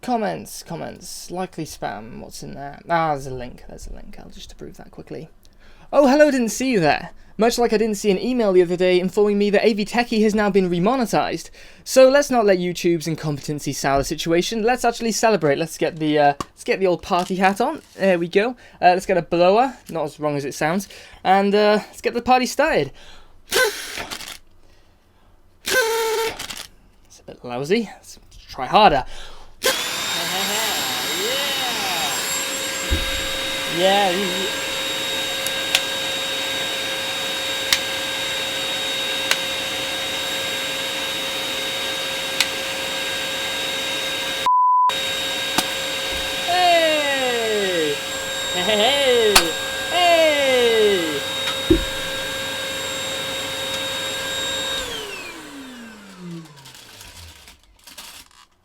Comments, likely spam, what's in there? Ah, there's a link, I'll just approve that quickly. Oh, hello, didn't see you there. Much like I didn't see an email the other day informing me that AV Techie has now been remonetized. So let's not let YouTube's incompetency sour the situation. Let's actually celebrate. Let's get the old party hat on. There we go. Let's get a blower, not as wrong as it sounds, and let's get the party started. It's a bit lousy. Let's try harder. Yeah. Hey!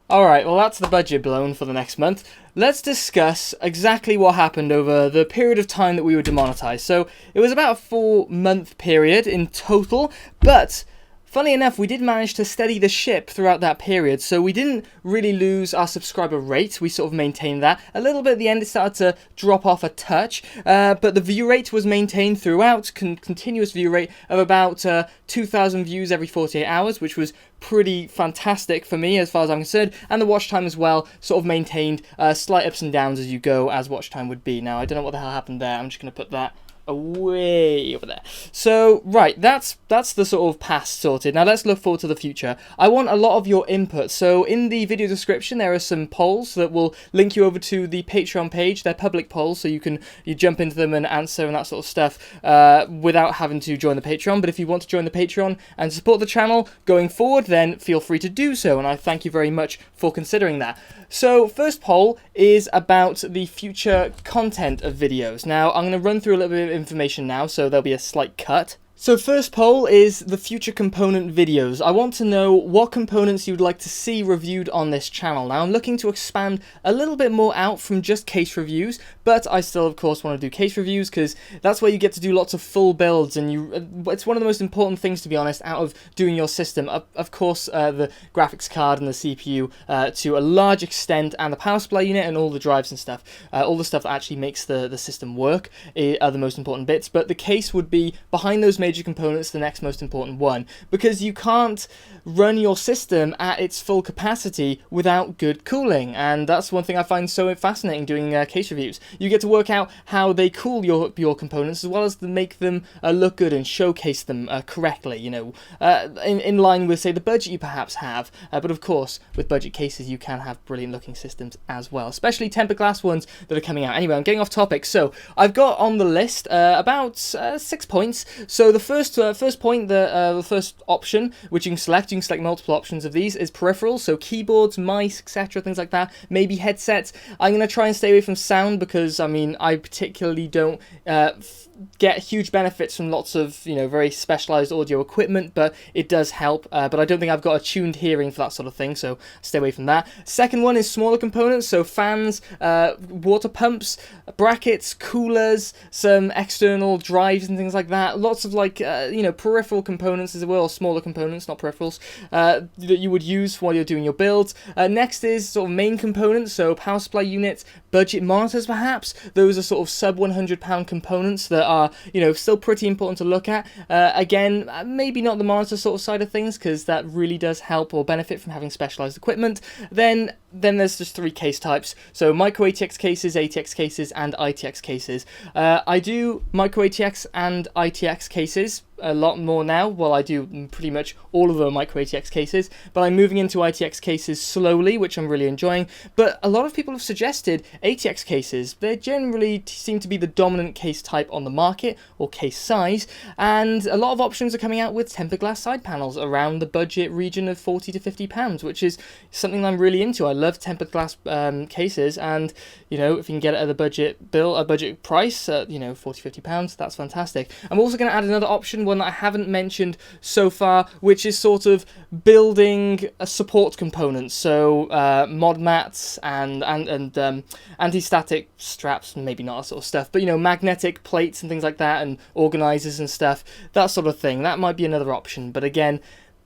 Alright, well that's the budget blown for the next month. Let's discuss exactly what happened over the period of time that we were demonetized. So, it was about a 4-month period in total, but funnily enough, we did manage to steady the ship throughout that period, so we didn't really lose our subscriber rate. We sort of maintained that. A little bit at the end, it started to drop off a touch, but the view rate was maintained throughout, continuous view rate of about 2,000 views every 48 hours, which was pretty fantastic for me as far as I'm concerned, and the watch time as well sort of maintained slight ups and downs as you go, as watch time would be. Now, I don't know what the hell happened there. I'm just going to put that away over there. So, right, that's the sort of past sorted. Now let's look forward to the future. I want a lot of your input. So in the video description there are some polls that will link you over to the Patreon page. They're public polls, so you jump into them and answer and that sort of stuff without having to join the Patreon. But if you want to join the Patreon and support the channel going forward, then feel free to do so, and I thank you very much for considering that. So, first poll is about the future content of videos. Now, I'm going to run through a little bit of information now, so there'll be a slight cut. So first poll is the future component videos. I want to know what components you'd like to see reviewed on this channel. Now I'm looking to expand a little bit more out from just case reviews, but I still of course want to do case reviews because that's where you get to do lots of full builds, and it's one of the most important things, to be honest, out of doing your system. Of course the graphics card and the CPU to a large extent, and the power supply unit and all the drives and stuff. All the stuff that actually makes the system work are the most important bits, but the case would be behind those major components the next most important one, because you can't run your system at its full capacity without good cooling, and that's one thing I find so fascinating doing case reviews. You get to work out how they cool your components, as well as to make them look good and showcase them correctly, you know, in line with, say, the budget you perhaps have, but of course with budget cases you can have brilliant looking systems as well, especially tempered glass ones that are coming out. Anyway, I'm getting off topic. So I've got on the list about 6 points. So the first point, the first option, which you can select multiple options of these, is peripherals, so keyboards, mice, etc., things like that, maybe headsets. I'm going to try and stay away from sound because, I mean, I particularly don't get huge benefits from lots of, you know, very specialized audio equipment, but it does help, but I don't think I've got a tuned hearing for that sort of thing, so stay away from that. Second one is smaller components, so fans, water pumps, brackets, coolers, some external drives and things like that. Lots of, like, you know, peripheral components as well, or smaller components, not peripherals, that you would use while you're doing your builds. Next is sort of main components, so power supply units, budget monitors perhaps. Those are sort of sub £100 components that are, you know, still pretty important to look at. Again, maybe not the monitor sort of side of things, because that really does help or benefit from having specialized equipment. Then there's just 3 case types, so micro ATX cases, ATX cases, and ITX cases. I do micro ATX and ITX cases a lot more now. Well, I do pretty much all of the micro ATX cases, but I'm moving into ITX cases slowly, which I'm really enjoying. But a lot of people have suggested ATX cases. They generally seem to be the dominant case type on the market, or case size, and a lot of options are coming out with tempered glass side panels around the budget region of £40 to £50, which is something I'm really into. I love tempered glass cases, and, you know, if you can get it at a budget price, you know, £40, £50, that's fantastic. I'm also going to add another option, one that I haven't mentioned so far, which is sort of building a support components, so mod mats and anti-static straps, maybe not that sort of stuff, but, you know, magnetic plates and things like that, and organizers and stuff, that sort of thing. That might be another option, but again,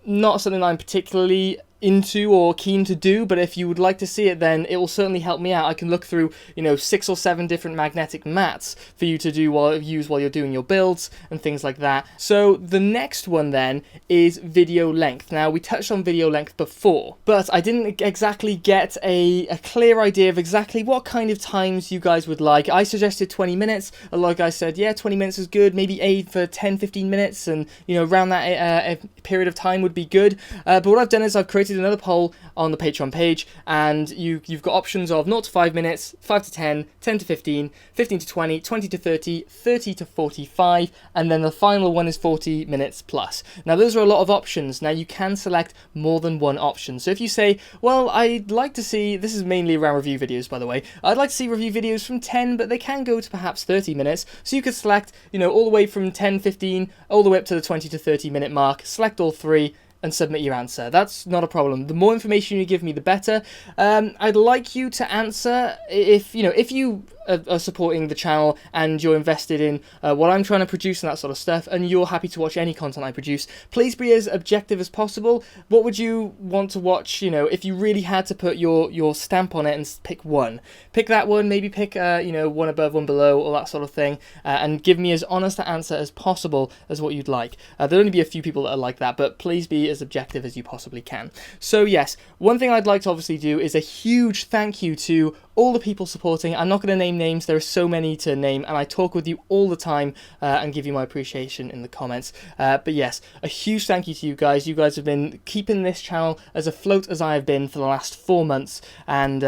not something I'm particularly into or keen to do, but if you would like to see it, then it will certainly help me out. I can look through, 6 or 7 different magnetic mats for you to use while you're doing your builds and things like that. So the next one then is video length. Now, we touched on video length before, but I didn't exactly get a clear idea of exactly what kind of times you guys would like. I suggested 20 minutes. A lot of guys said, yeah, 20 minutes is good. Maybe aim for 10-15 minutes, and around that period of time would be good. But what I've done is I've created another poll on the Patreon page, and you've got options of 0 to 5 minutes, 5 to 10, 10 to 15, 15 to 20, 20 to 30, 30 to 45, and then the final one is 40 minutes plus. Now, those are a lot of options. Now, you can select more than one option. So if you say, well, I'd like to see, this is mainly around review videos, by the way, I'd like to see review videos from 10, but they can go to perhaps 30 minutes. So you could select, all the way from 10, 15, all the way up to the 20 to 30 minute mark, select all 3, and submit your answer. That's not a problem. The more information you give me, the better. I'd like you to answer if you are supporting the channel and you're invested in what I'm trying to produce and that sort of stuff, and you're happy to watch any content I produce. Please be as objective as possible. What would you want to watch? If you really had to put your stamp on it and pick one, pick that one. Maybe pick one above, one below, all that sort of thing, and give me as honest an answer as possible as what you'd like. There'll only be a few people that are like that, but please be as objective as you possibly can. So yes, one thing I'd like to obviously do is a huge thank you to all the people supporting. I'm not going to name names, there are so many to name, and I talk with you all the time and give you my appreciation in the comments. But yes, a huge thank you to you guys. You guys have been keeping this channel as afloat as I have been for the last 4 months, and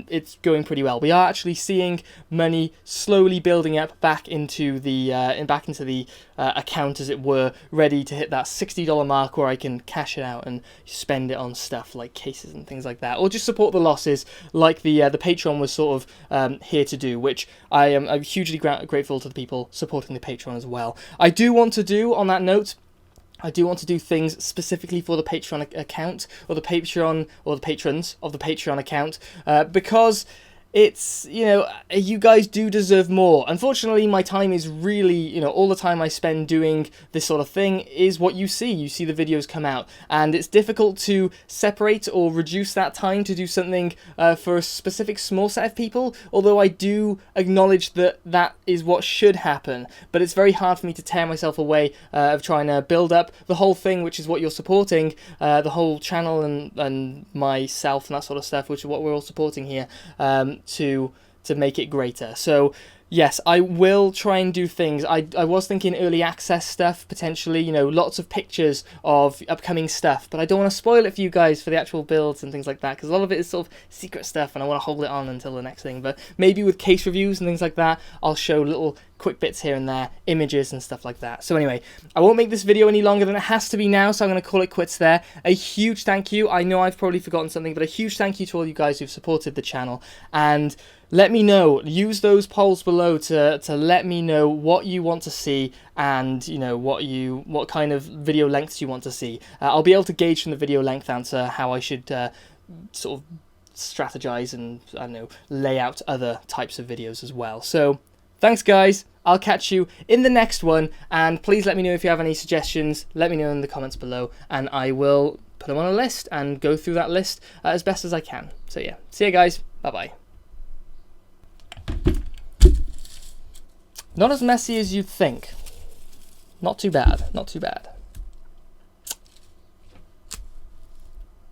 it's going pretty well. We are actually seeing money slowly building up back into the account, as it were, ready to hit that $60 mark where I can cash it out and spend it on stuff like cases and things like that, or just support the losses like the Patreon was sort of here to do, which I'm hugely grateful to the people supporting the Patreon as well. I do want to do, on that note, I do want to do things specifically for the Patreon account, or the Patreon, or the patrons of the Patreon account, because it's, you guys do deserve more. Unfortunately, my time is really, all the time I spend doing this sort of thing is what you see. You see the videos come out, and it's difficult to separate or reduce that time to do something for a specific small set of people, although I do acknowledge that that is what should happen. But it's very hard for me to tear myself away of trying to build up the whole thing, which is what you're supporting, the whole channel and myself and that sort of stuff, which is what we're all supporting here, to make it greater. So yes, I will try and do things. I was thinking early access stuff, potentially, lots of pictures of upcoming stuff, but I don't want to spoil it for you guys for the actual builds and things like that, because a lot of it is sort of secret stuff and I want to hold it on until the next thing. But maybe with case reviews and things like that, I'll show little quick bits here and there, images and stuff like that. So anyway, I won't make this video any longer than it has to be now, so I'm going to call it quits there. A huge thank you. I know I've probably forgotten something, but a huge thank you to all you guys who've supported the channel, and let me know, use those polls below to let me know what you want to see, and what kind of video lengths you want to see. I'll be able to gauge from the video length answer how I should sort of strategize and, I don't know, lay out other types of videos as well. So thanks guys, I'll catch you in the next one, and please let me know if you have any suggestions. Let me know in the comments below, and I will put them on a list and go through that list as best as I can. So yeah, see you guys, bye bye. Not as messy as you'd think. Not too bad, not too bad.